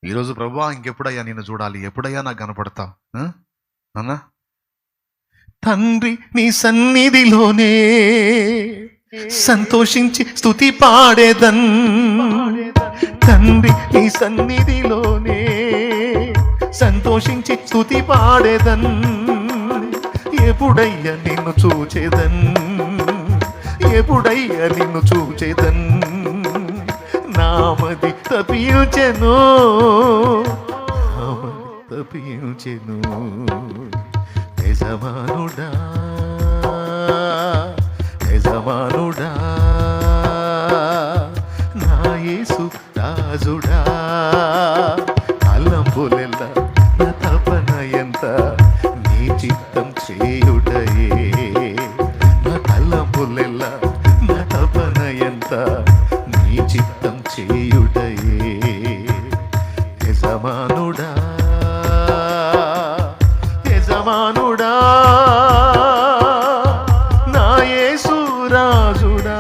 ఈరోజు ప్రభువా ఇంకెప్పుడయ్యా నిన్ను చూడాలి, ఎప్పుడయ్యా నాకు కనపడతావు అన్నా? తండ్రి నీ సన్నిధిలోనే సంతోషించి స్తుతి పాడేదన్, తండ్రి నీ సన్నిధిలోనే సంతోషించి స్తుతి పాడేదన్, ఎప్పుడయ్యా నిన్ను చూచేదన్, ఎప్పుడయ్యా నిన్ను చూచేదన్, నామది తప్పించెను, నామది తప్పించెను. యజమానుడా యజమానుడా నా యేసు రాజుడా, తలంపులెల్ల నా తపన ఎంత నీ చిత్తం చేయుటయే, నా తలంపులెల్ల నా తపన ఎంత నీ చిత్తం చేయుటయే. యజమానుడా యజమానుడా నా యేసు రాజుడా.